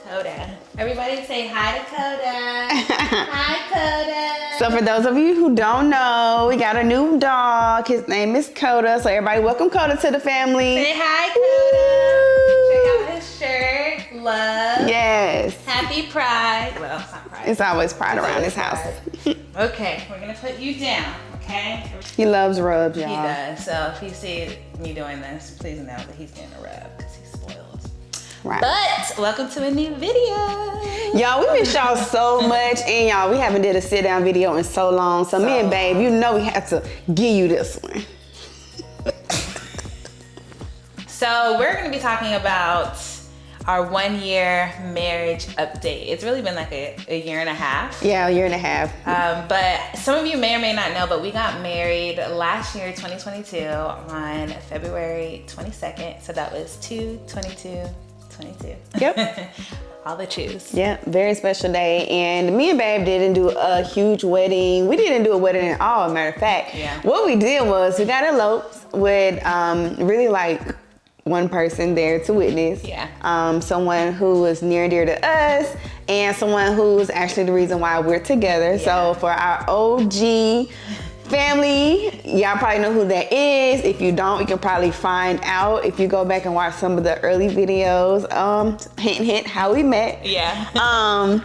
Coda. Everybody say hi to Coda. Hi, Coda. So for those of you who don't know, we got a new dog. His name is Coda. So everybody welcome Coda to the family. Say hi, Coda. Check out his shirt. Love. Yes. Happy Pride. Well, it's not Pride. It's always pride around this house. Okay, we're going to put you down, okay? He loves rubs, y'all. He does. So if you see me doing this, please know that he's getting a rub because he's spoiled. Right. But welcome to a new video. Y'all, we miss y'all so much, and y'all, we haven't did a sit down video in so long. So me and Babe, you know we have to give you this one. So we're gonna be talking about our 1 year marriage update. It's really been like a year and a half. Yeah, a year and a half. But some of you may or may not know, but we got married last year, 2022, on February 22nd. So that was 2/22/22. Yep. All the twos. Yeah, very special day. And me and Babe didn't do a huge wedding. We didn't do a wedding at all, matter of fact. Yeah. What we did was we got eloped with really like one person there to witness. Yeah. Someone who was near and dear to us and someone who's actually the reason why we're together. Yeah. So for our OG family, y'all probably know who that is. If you don't, you can probably find out if you go back and watch some of the early videos. Hint, hint, how we met. Yeah.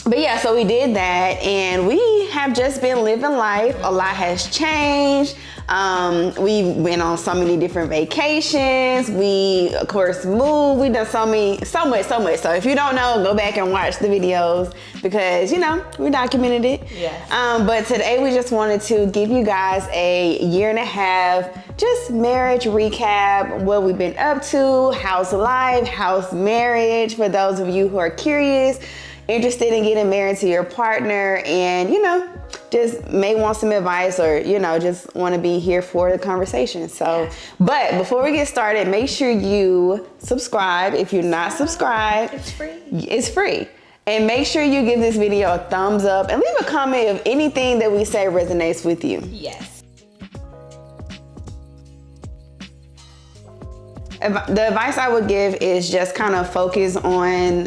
But yeah, so we did that, and we have just been living life. A lot has changed. We went on so many different vacations. We, of course, moved. We done so much. So if you don't know, go back and watch the videos because, you know, we documented it. Yes. But today we just wanted to give you guys a year and a half, just marriage recap, what we've been up to, how's life, how's marriage, for those of you who are curious, interested in getting married to your partner, and, you know, just may want some advice or, you know, just want to be here for the conversation. So, but before we get started, make sure you subscribe. If you're not subscribed, It's free. It's free. And make sure you give this video a thumbs up and leave a comment if anything that we say resonates with you. Yes. The advice I would give is just kind of focus on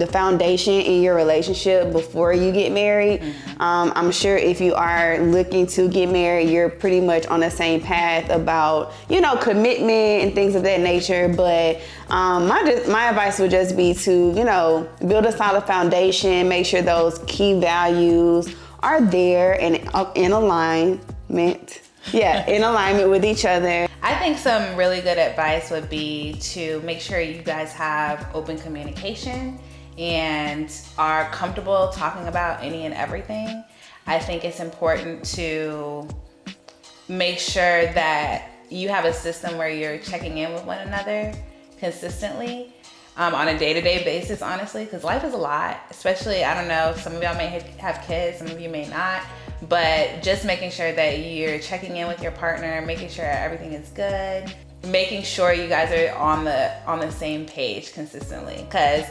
the foundation in your relationship before you get married. Mm-hmm. I'm sure if you are looking to get married, you're pretty much on the same path about, you know, commitment and things of that nature. But my advice would just be to, you know, build a solid foundation, make sure those key values are there and in alignment. Yeah, in alignment with each other. I think some really good advice would be to make sure you guys have open communication and are comfortable talking about any and everything. I think it's important to make sure that you have a system where you're checking in with one another consistently on a day-to-day basis, honestly, because life is a lot, especially, I don't know, some of y'all may have kids, some of you may not. But just making sure that you're checking in with your partner, making sure everything is good, making sure you guys are on the same page consistently. Because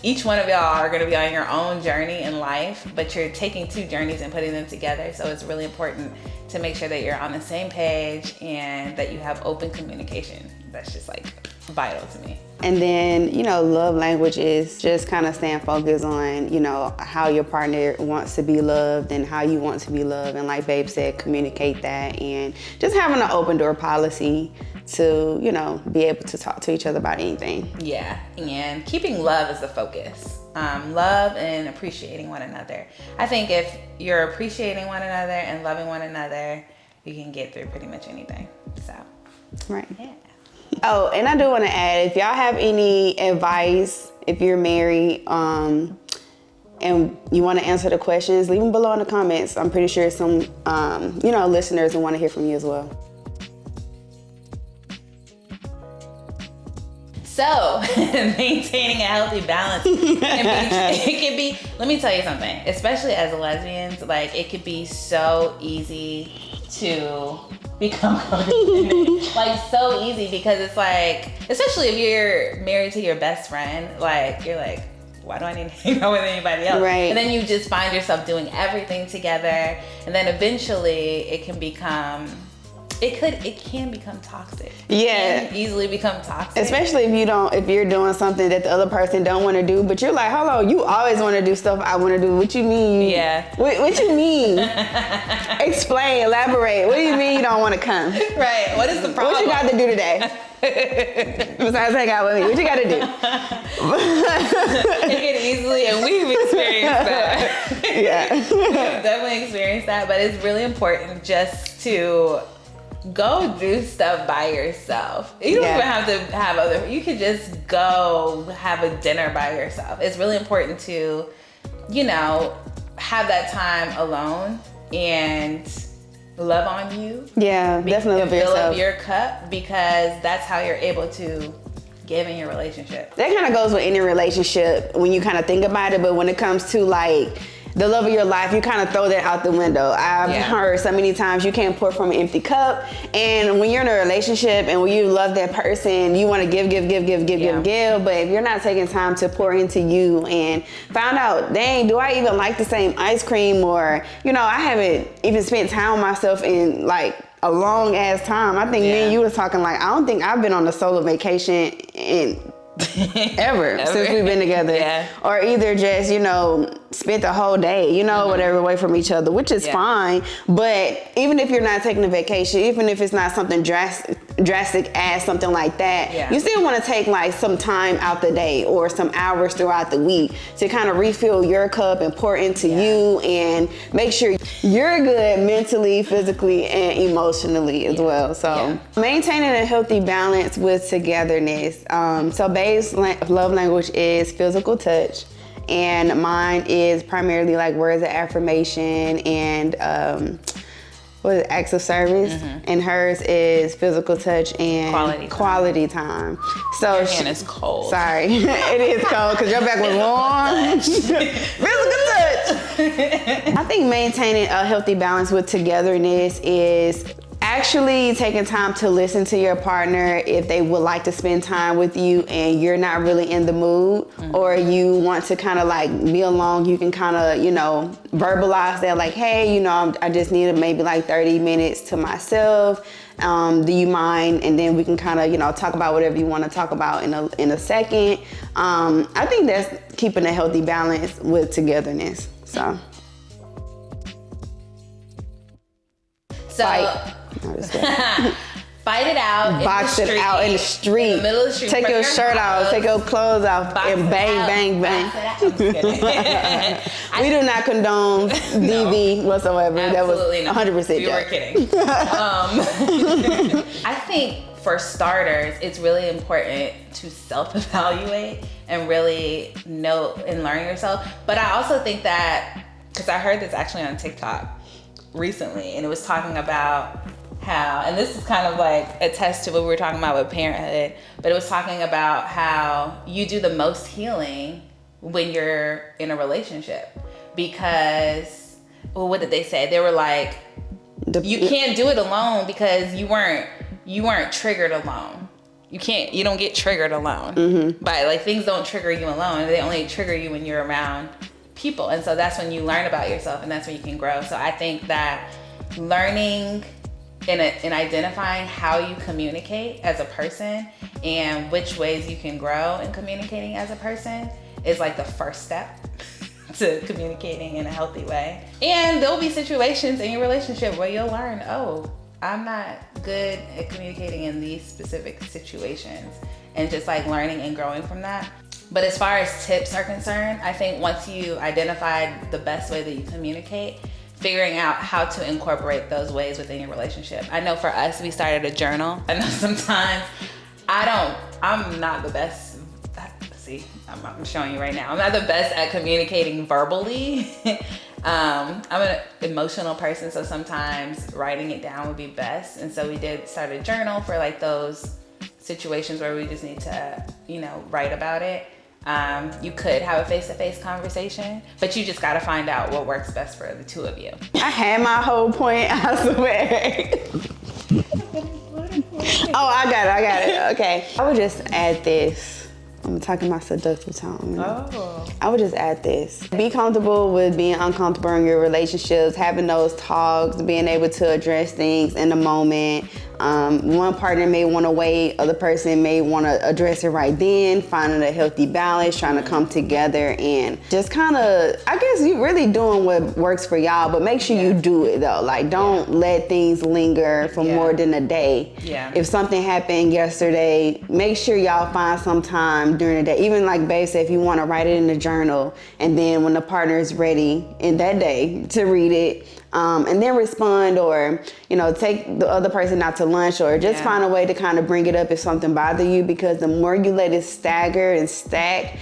each one of y'all are going to be on your own journey in life, but you're taking two journeys and putting them together. So it's really important to make sure that you're on the same page and that you have open communication. That's just like vital to me. And then, you know, love language is just kind of staying focused on, you know, how your partner wants to be loved and how you want to be loved. And like Babe said, communicate that, and just having an open door policy to, you know, be able to talk to each other about anything. Yeah, and keeping love as the focus. Love and appreciating one another. I think if you're appreciating one another and loving one another, you can get through pretty much anything. So, right. Yeah. Oh, and I do want to add, if y'all have any advice, if you're married, and you want to answer the questions, leave them below in the comments. I'm pretty sure some, you know, listeners will want to hear from you as well. So, maintaining a healthy balance, it can be, let me tell you something, especially as lesbians, like it could be so easy to become codependent. Like so easy, because it's like, especially if you're married to your best friend, like you're like, why do I need to hang out with anybody else? Right. And then you just find yourself doing everything together, and then eventually it can become it can become toxic. Yeah. It can easily become toxic. Especially if you're doing something that the other person don't want to do, but you're like, hold on, you always want to do stuff I want to do. What you mean? Yeah. What you mean? Explain, elaborate. What do you mean you don't want to come? Right. What is the problem? What you got to do today? Besides hang out with me, what you got to do? It can easily, and we've experienced that. Yeah. We've definitely experienced that, but it's really important just to go do stuff by yourself. You don't even have to have you could just go have a dinner by yourself. It's really important to, have that time alone and love on you. Yeah, definitely love yourself. Fill up your cup, because that's how you're able to give in your relationship. That kind of goes with any relationship when you kind of think about it, but when it comes to like the love of your life, you kind of throw that out the window. I've heard so many times you can't pour from an empty cup. And when you're in a relationship and when you love that person, you want to give. But if you're not taking time to pour into you and find out, dang, do I even like the same ice cream? Or, I haven't even spent time with myself in like a long ass time. I think me and you was talking like, I don't think I've been on a solo vacation in ever since we've been together. Yeah. Or either just, spent the whole day, whatever, away from each other, which is fine. But even if you're not taking a vacation, even if it's not something drastic as something like that, you still want to take like some time out the day or some hours throughout the week to kind of refill your cup and pour into you and make sure you're good mentally, physically, and emotionally as well. So maintaining a healthy balance with togetherness. So Babe's love language is physical touch, and mine is primarily like words of affirmation and acts of service, and hers is physical touch and quality time. So your hand is cold. Sorry, it is cold because your back was warm. Physical touch. I think maintaining a healthy balance with togetherness is actually taking time to listen to your partner if they would like to spend time with you and you're not really in the mood, or you want to kind of like be alone. You can kind of, verbalize that like, hey, I just need maybe like 30 minutes to myself. Do you mind? And then we can kind of, talk about whatever you want to talk about in a second. I think that's keeping a healthy balance with togetherness. So fight it out. Box it out in the street. In the middle of the street. Take your shirt off. Take your clothes off. And bang. We do not condone DV whatsoever. Absolutely that was 100% We were kidding. I think for starters, it's really important to self-evaluate and really know and learn yourself. But I also think that, because I heard this actually on TikTok recently, and it was talking about how, and this is kind of like a test to what we were talking about with parenthood, but it was talking about how you do the most healing when you're in a relationship. Because, what did they say? They were like, you can't do it alone because you weren't triggered alone. You don't get triggered alone. But like, things don't trigger you alone. They only trigger you when you're around people. And so that's when you learn about yourself, and that's when you can grow. So I think that learning and identifying how you communicate as a person and which ways you can grow in communicating as a person is like the first step to communicating in a healthy way. And there'll be situations in your relationship where you'll learn, oh, I'm not good at communicating in these specific situations, and just like learning and growing from that. But as far as tips are concerned, I think once you identified the best way that you communicate, figuring out how to incorporate those ways within your relationship. I know for us, we started a journal. I know sometimes I'm not the best. See, I'm showing you right now. I'm not the best at communicating verbally. I'm an emotional person, so sometimes writing it down would be best. And so we did start a journal for like those situations where we just need to, write about it. You could have a face-to-face conversation, but you just got to find out what works best for the two of you. I had my whole point, I swear. Oh, I got it. Okay. I would just add this. I'm talking my seductive tone. Oh. I would just add this. Be comfortable with being uncomfortable in your relationships, having those talks, being able to address things in the moment. One partner may want to wait, other person may want to address it right then, finding a healthy balance, trying to come together and just kind of, I guess you really doing what works for y'all, but make sure you do it though. Like, don't let things linger for more than a day. Yeah. If something happened yesterday, make sure y'all find some time during the day. Even like Babe said, if you want to write it in the journal, and then when the partner is ready in that day to read it, and then respond, or take the other person out to lunch, or just find a way to kind of bring it up if something bothers you, because the more you let it stagger and stack,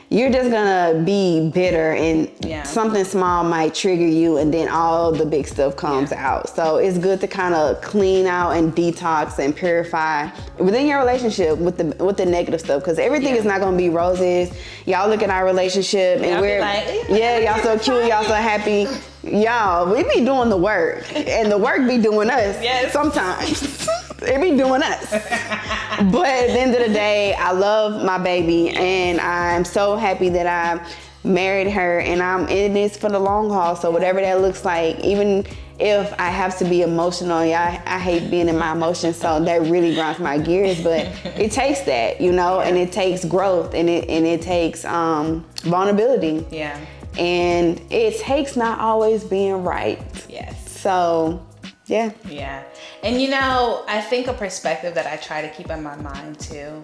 you're just gonna be bitter, and something small might trigger you, and then all the big stuff comes out. So it's good to kind of clean out and detox and purify within your relationship with the negative stuff, because everything is not gonna be roses. Y'all look at our relationship and we're like, y'all so cute, y'all so happy. Y'all, we be doing the work, and the work be doing us sometimes. It be doing us. But at the end of the day, I love my baby, and I'm so happy that I married her, and I'm in this for the long haul. So whatever that looks like, even if I have to be emotional, I hate being in my emotions, so that really grinds my gears. But it takes that, and it takes growth, and it takes vulnerability. Yeah. And it takes not always being right. Yes. So, yeah. Yeah. And I think a perspective that I try to keep in my mind too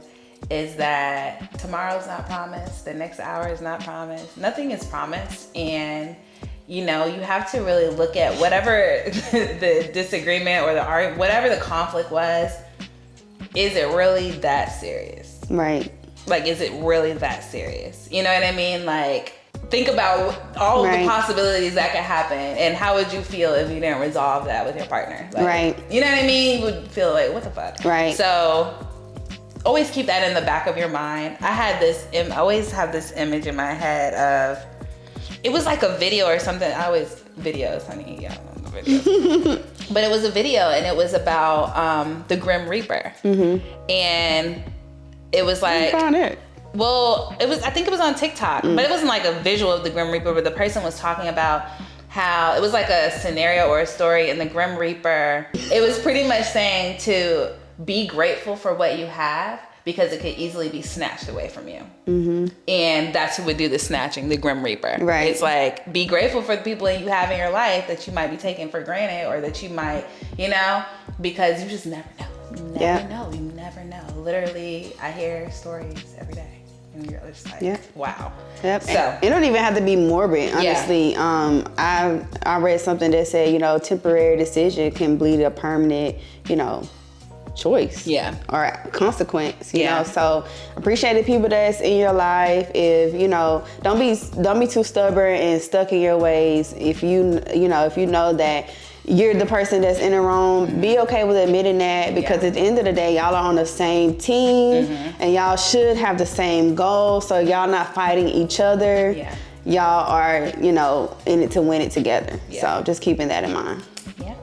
is that tomorrow's not promised, the next hour is not promised, nothing is promised. And you have to really look at whatever the disagreement or the argument, whatever the conflict was, is it really that serious? Right. Like, is it really that serious? You know what I mean? Like, think about all of the possibilities that could happen, and how would you feel if you didn't resolve that with your partner? Like, you know what I mean? You would feel like, what the fuck? Right. So always keep that in the back of your mind. I always have this image in my head of, it was like a video or something. Videos, honey, yeah, videos. But it was a video, and it was about the Grim Reaper. Mm-hmm. And it was like, you found it? Well, I think it was on TikTok, but it wasn't like a visual of the Grim Reaper, but the person was talking about how it was like a scenario or a story in the Grim Reaper. It was pretty much saying to be grateful for what you have, because it could easily be snatched away from you. Mm-hmm. And that's who would do the snatching, the Grim Reaper. Right. It's like, be grateful for the people you have in your life that you might be taking for granted, or that you might, because you just never know. You never know. Literally, I hear stories every day. And you're just like, wow. Yep. So it don't even have to be morbid, honestly. I read something that said, temporary decision can bleed a permanent, choice. Yeah. Or consequence, you know. So appreciate the people that's in your life. If, don't be too stubborn and stuck in your ways. If you know that you're the person that's in the wrong, be okay with admitting that, because at the end of the day, y'all are on the same team, and y'all should have the same goal, so y'all not fighting each other. Yeah. Y'all are, in it to win it together. Yeah. So just keeping that in mind. Yeah.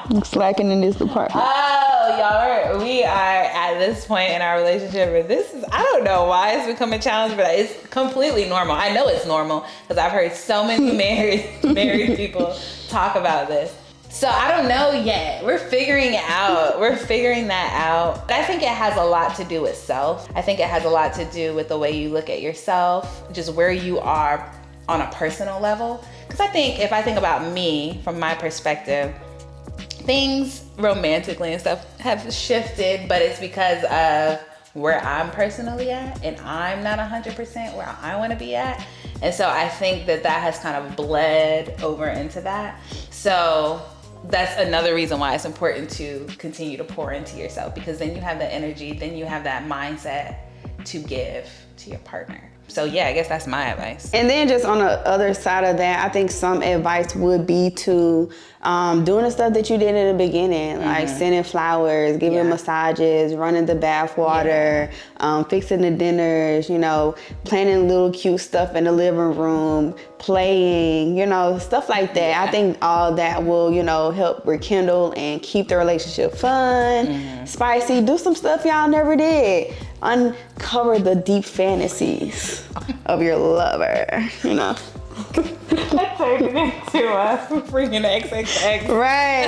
I'm slacking in this department. Oh, we are at this point in our relationship where I don't know why it's become a challenge, but it's completely normal. I know it's normal because I've heard so many married people talk about this. So I don't know yet. We're figuring that out. I think it has a lot to do with self. I think it has a lot to do with the way you look at yourself, just where you are on a personal level. Because if I think about me from my perspective, things romantically and stuff have shifted, but it's because of where I'm personally at, and I'm not 100% where I want to be at. And so I think that has kind of bled over into that. So that's another reason why it's important to continue to pour into yourself, because then you have the energy, then you have that mindset to give to your partner. So I guess that's my advice. And then just on the other side of that, I think some advice would be to doing the stuff that you did in the beginning, like sending flowers, giving massages, running the bath water, fixing the dinners, you know, planning little cute stuff in the living room, playing, you know, stuff like that. I think all that will, you know, help rekindle and keep the relationship fun, spicy. Do some stuff y'all never did. Uncover the deep fantasies of your lover, you know. I turned it into a freaking XXX. Right.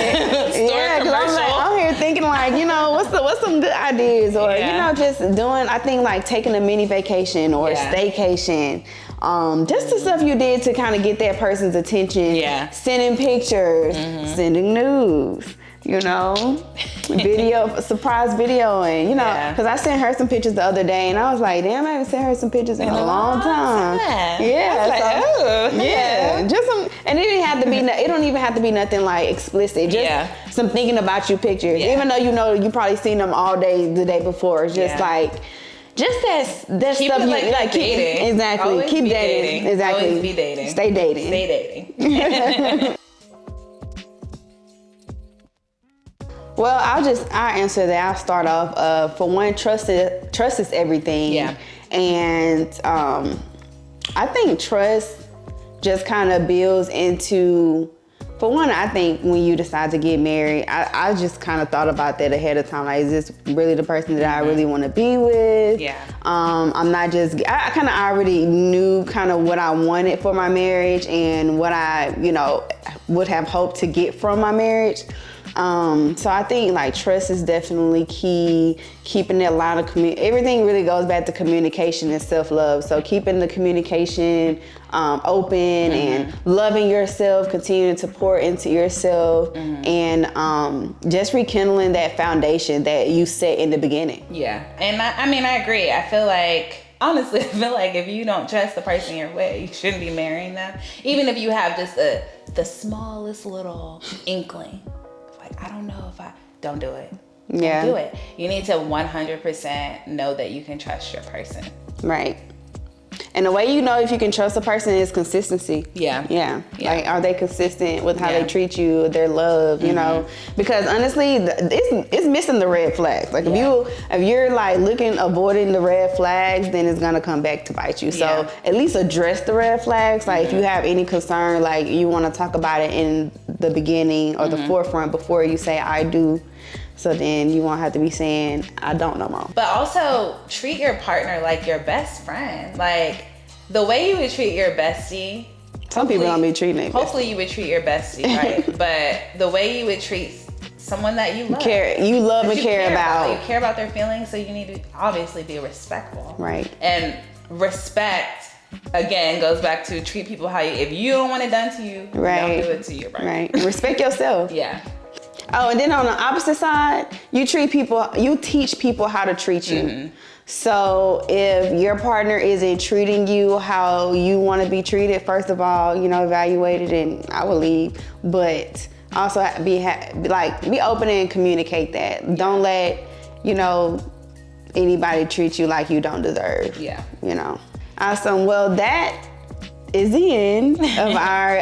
Yeah, because I'm here thinking like, you know, what's some good ideas, or you know, just doing. I think like taking a mini vacation or a staycation. Just the stuff you did to kind of get that person's attention. Yeah. Sending pictures, sending news. You know, surprise videoing, you know, because I sent her some pictures the other day and I was like, damn, I haven't sent her some pictures in a long time. Yeah. Just some, and it didn't have to be, it don't even have to be nothing like explicit. Just some thinking about you pictures. Even though, you know, you probably seen them all day the day before. It's just like, just that keep stuff it like you like. Dating. Exactly. Always keep be dating. Exactly. Always be dating. Stay dating. Stay dating. Well, I'll answer that. I'll start off. For one, trust is everything. Yeah. And I think trust just kind of builds into. For one, I think when you decide to get married, I just kind of thought about that ahead of time. Like, is this really the person that I really want to be with? Yeah. I'm not just. I kind of already knew kind of what I wanted for my marriage and what I, you know, would have hoped to get from my marriage. So I think like trust is definitely key. Keeping that line of everything really goes back to communication and self-love. So keeping the communication open and loving yourself, continuing to pour into yourself, and just rekindling that foundation that you set in the beginning. Yeah, and I mean, I agree. I feel like, honestly, I feel like if you don't trust the person you're with, you shouldn't be marrying them. Even if you have just the smallest little inkling. I don't know if don't do it. Don't do it. You need to 100% know that you can trust your person. Right. And the way you know if you can trust a person is consistency. Yeah. Like, are they consistent with how they treat you, their love, you know? Because honestly, it's missing the red flags. Like, if you're like avoiding the red flags, then it's gonna come back to bite you. So at least address the red flags. Like, if you have any concern, like you want to talk about it in the beginning or the forefront before you say I do. So then you won't have to be saying, I don't no more. But also treat your partner like your best friend. Like, the way you would treat your bestie. Some people don't be treating it. Hopefully you would treat your bestie, right? But the way you would treat someone that you love. You love and care about. You care about their feelings, so you need to obviously be respectful. Right. And respect, again, goes back to treat people how if you don't want it done to you, don't do it to you, right? Respect yourself. Yeah. Oh, and then on the opposite side, you teach people how to treat you. So if your partner isn't treating you how you want to be treated, first of all, you know, evaluate it, and I will leave. But also be open and communicate that. Don't let, you know, anybody treat you like you don't deserve. Yeah. You know. Awesome. Well, that is the end of our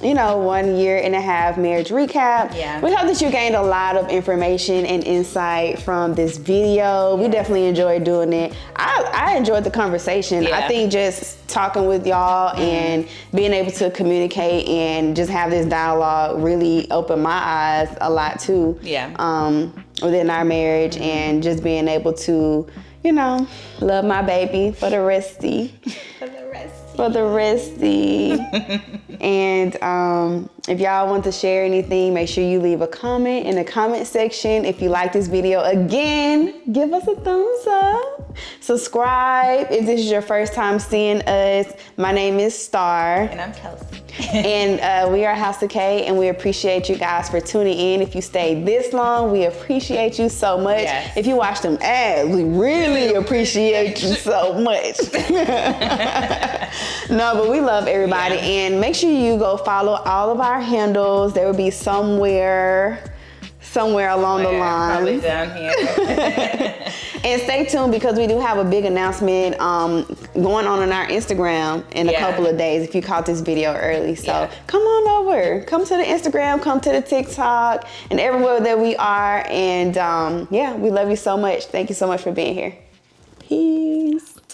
1.5 year marriage recap. We hope that you gained a lot of information and insight from this video. We definitely enjoyed doing it. I enjoyed the conversation. I think just talking with y'all and being able to communicate and just have this dialogue really opened my eyes a lot too. Within our marriage, and just being able to, you know, love my baby for the resty. And if y'all want to share anything, make sure you leave a comment in the comment section. If you like this video, again, give us a thumbs up. Subscribe if this is your first time seeing us. My name is Star. And I'm Kelsey. And we are House of K, and we appreciate you guys for tuning in. If you stayed this long, we appreciate you so much. If you watch them ads, we really appreciate you so much. No, but we love everybody, and make sure you go follow all of our handles. There will be somewhere somewhere along the line. Probably down here. And stay tuned because we do have a big announcement going on our Instagram in a couple of days if you caught this video early. So come on over. Come to the Instagram, come to the TikTok, and everywhere that we are. And we love you so much. Thank you so much for being here. Peace.